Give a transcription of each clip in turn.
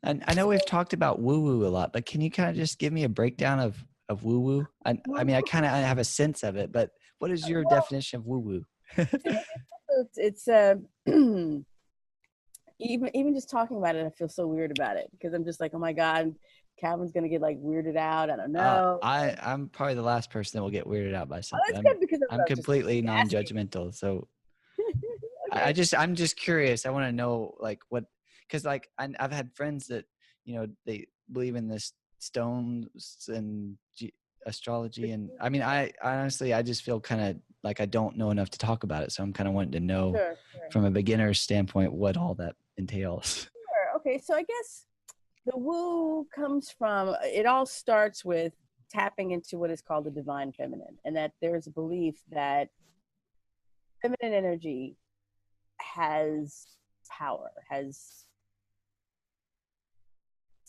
And I know we've talked about woo-woo a lot, but can you kind of just give me a breakdown of woo-woo? I mean, I kind of have a sense of it, but what is your Well, definition of woo-woo? to me, it's even just talking about it, I feel so weird about it because I'm just like, oh my God, Calvin's gonna get like weirded out. I don't know. I'm probably the last person that will get weirded out by Oh, something. that's good because I'm I'm completely just asking. non-judgmental. So Okay. I'm just curious. I want to know like what, because like I've had friends that they believe in this stones and astrology, and I mean I honestly I just feel kind of like I don't know enough to talk about it, so I'm kind of wanting to know Sure, sure, from a beginner's standpoint what all that entails. sure. Okay, so I guess the woo comes from it all starts with tapping into what is called the divine feminine, and that there's a belief that feminine energy has power, has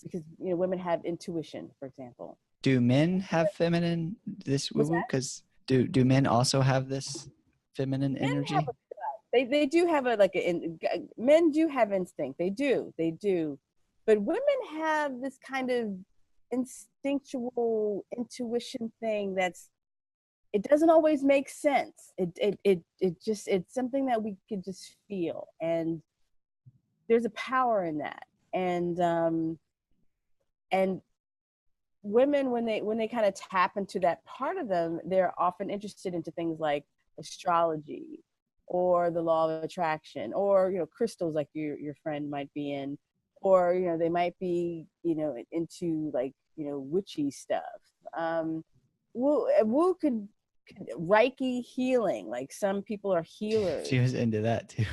because women have intuition, for example. Do men have feminine this woo What's woo? that? Because do men also have this feminine Men have energy? a they do have a men do have instinct. They do, but women have this kind of instinctual intuition thing that's it doesn't always make sense. It just it's something that we could just feel, and there's a power in that. And women when they kind of tap into that part of them, they're often interested into things like astrology or the law of attraction or crystals like your friend might be in, or they might be into like witchy stuff. Woo could Reiki healing, like some people are She healers. was into that too.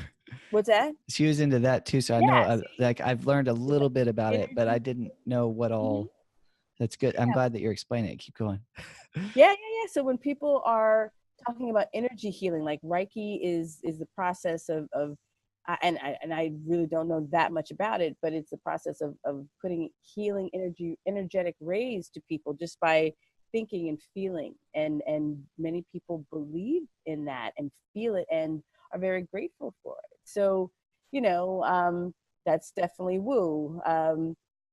What's that? She was into that too. So I know, Yes. like I've learned a It's little like bit about it, but I energy. didn't know what Mhm. all. That's good. I'm glad that you're explaining it. Keep going. Yeah. So when people are talking about energy healing, like Reiki is the process of and I really don't know that much about it, but it's the process of putting healing energetic rays to people just by thinking and feeling, and many people believe in that and feel it and are very grateful for it. So you know um, that's definitely woo.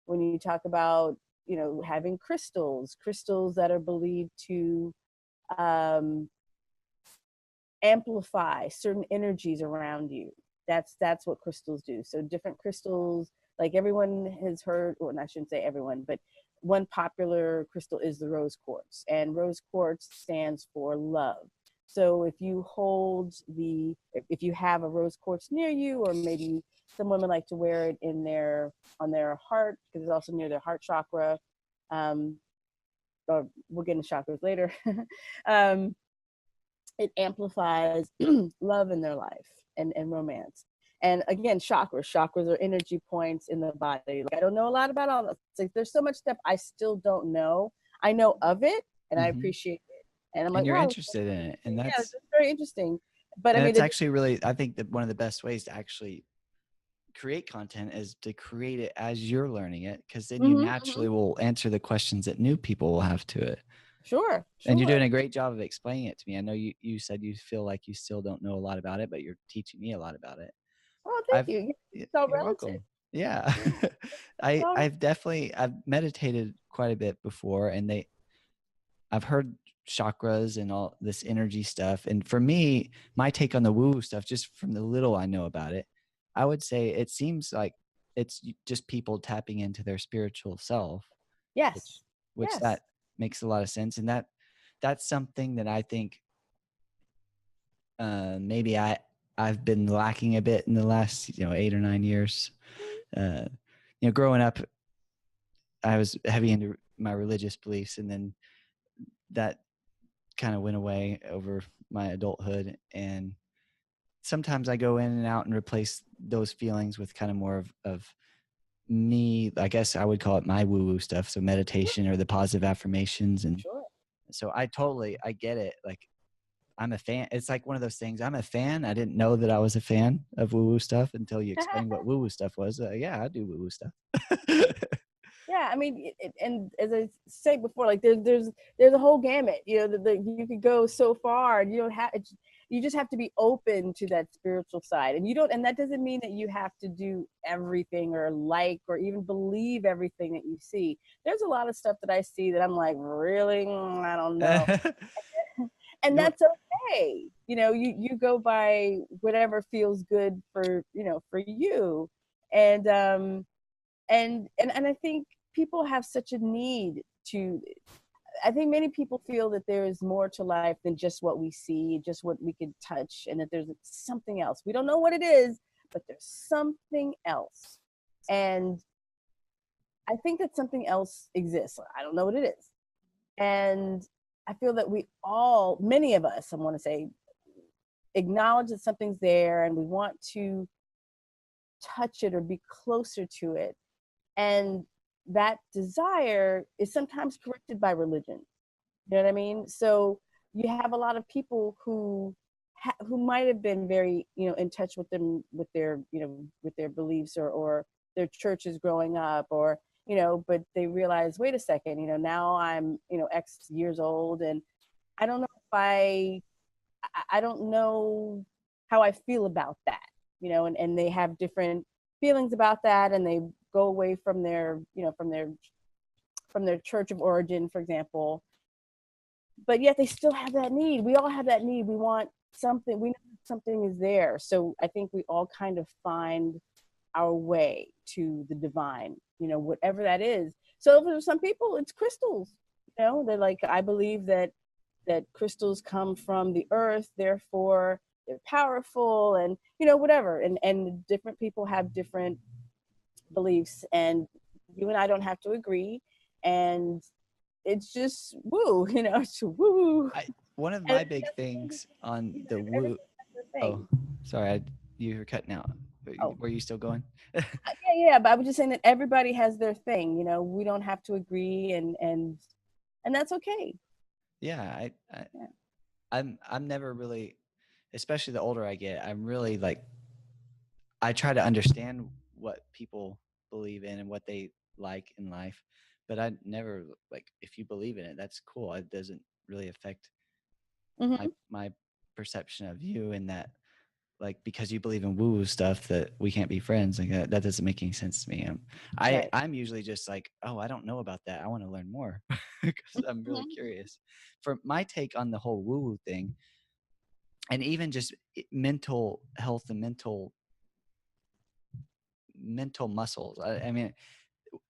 When you talk about having crystals that are believed to um, amplify certain energies around you. That's what crystals do. So different crystals, like everyone has heard, or I shouldn't say everyone, but one popular crystal is the rose quartz, and rose quartz stands for love. So if you have a rose quartz near you, or maybe some women like to wear it in their on their heart because it's also near their heart chakra. Um, or we'll get into chakras later. um, it amplifies love in their life and romance. And again, chakras are energy points in the body. Like, I don't know a lot about all this. Like, there's so much stuff I still don't know. I know of it and I Hmm. appreciate it. And I'm And like, you're wow, interested in it, yeah, it's very interesting. But I mean, that's actually really. I think that one of the best ways to actually create content is to create it as you're learning it, because then you mm-hmm. naturally will answer the questions that new people will have to it. Sure, And you're sure. doing a great job of explaining it to me. I know you said you feel like you still don't know a lot about it, but you're teaching me a lot about it. Oh, thank I've you. It's all You're relative. welcome. Yeah. Yeah, it's all I've meditated quite a bit before, and I've heard chakras and all this energy stuff. And for me, my take on the woo stuff, just from the little I know about it, I would say it seems like it's just people tapping into their spiritual self, which yes, that yes. makes a lot of sense. And that's something that I think maybe I've been lacking a bit in the last 8 or 9 years. Uh, growing up, I was heavy into my religious beliefs, and then that kind of went away over my adulthood. And sometimes I go in and out and replace those feelings with kind of more of me. I guess I would call it my woo woo stuff. So meditation or the positive affirmations. And Sure. so I get it. Like, I'm a fan. It's like one of those things. I'm a fan. I didn't know that I was a fan of woo woo stuff until you explained what woo woo stuff was. Yeah, I do woo woo stuff. Yeah, I mean, and as I said before, like there's a whole gamut. You could go so far, and you don't have. you just have to be open to that spiritual side. And you don't, and that doesn't mean that you have to do everything or like or even believe everything that you see. There's a lot of stuff that I see that I'm like, really? I don't know. And You know, that's okay. You go by whatever feels good for, for you. And and I think people have such a need to, I think many people feel that there is more to life than just what we see, just what we can touch, and that there's something else. We don't know what it is, but there's something else. And I think that something else exists. I don't know what it is. And I feel that we all, many of us, I want to say, acknowledge that something's there and we want to touch it or be closer to it. And that desire is sometimes corrected by religion. You know what I mean? So you have a lot of people who might have been very, in touch with them, with their, with their beliefs or their churches growing up, or, but they realize, wait a second, now I'm, X years old, and I don't know if I don't know how I feel about that, and they have different feelings about that, and they go away from their, from their church of origin, for example, but yet they still have that need. We all have that need. We want something. We know something is there. So I think we all kind of find our way to the divine, whatever that is. So for some people, it's crystals. They're like, I believe that crystals come from the earth, therefore they're powerful, and whatever. And different people have different beliefs, and you and I don't have to agree. And it's just woo, it's woo. one of And my big things on the everybody woo. has their Oh, thing. sorry, you were cutting out. Oh, Were you still going? yeah, but I was just saying that everybody has their thing. We don't have to agree, and that's okay. Yeah, Yeah. I'm never really, especially the older I get, I'm really like, I try to understand what people believe in and what they like in life, but I never like, if you believe in it, that's cool. It doesn't really affect Hmm. my perception of you, and that, like, because you believe in woo woo stuff that we can't be friends. Like that doesn't make any sense to me. Right. I'm usually just like, oh, I don't know about that. I want to learn more because I'm really Hmm. curious. For my take on the whole woo woo thing, and even just mental health and mental muscles. I mean,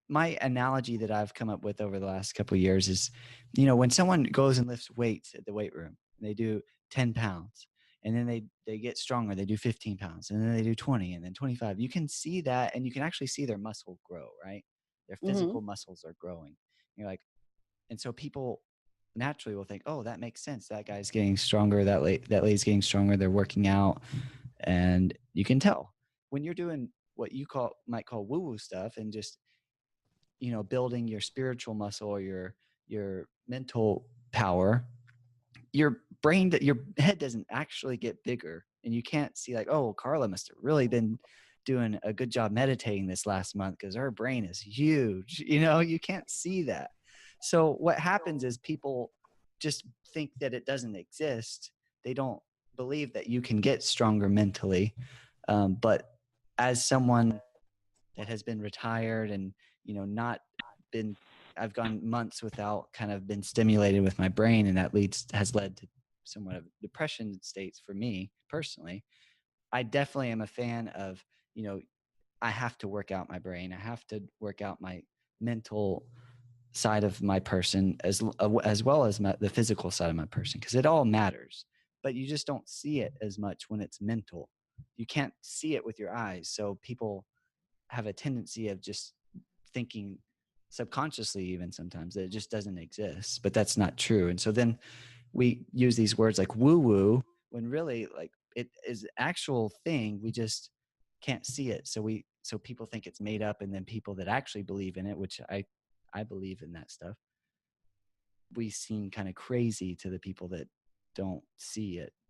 my analogy that I've come up with over the last couple of years is, when someone goes and lifts weights at the weight room, they do 10 pounds, and then they get stronger, they do 15 pounds, and then they do 20, and then 25. You can see that, and you can actually see their muscle grow, right? Their Hmm. physical muscles are growing. You're like, and so people naturally will think, oh, that makes sense. That guy's getting stronger. That lady's getting stronger. They're working out, and you can tell when you're doing what you might call woo woo stuff, and just building your spiritual muscle or your mental power. Your head doesn't actually get bigger, and you can't see like, oh, Carla must have really been doing a good job meditating this last month because her brain is huge. You can't see that. So what happens is people just think that it doesn't exist. They don't believe that you can get stronger mentally. But as someone that has been retired and not been, I've gone months without kind of been stimulated with my brain, and that has led to somewhat of depression states for me personally. I definitely am a fan of, I have to work out my brain. I have to work out my mental side of my person, as well as the physical side of my person, because it all matters. But you just don't see it as much when it's mental. You can't see it with your eyes. So people have a tendency of just thinking subconsciously, even sometimes, that it just doesn't exist, but that's not true. And so then we use these words like woo woo when really, like, it is actual thing. We just can't see it. So people think it's made up, and then people that actually believe in it, which I believe in that stuff, we seem kind of crazy to the people that don't see it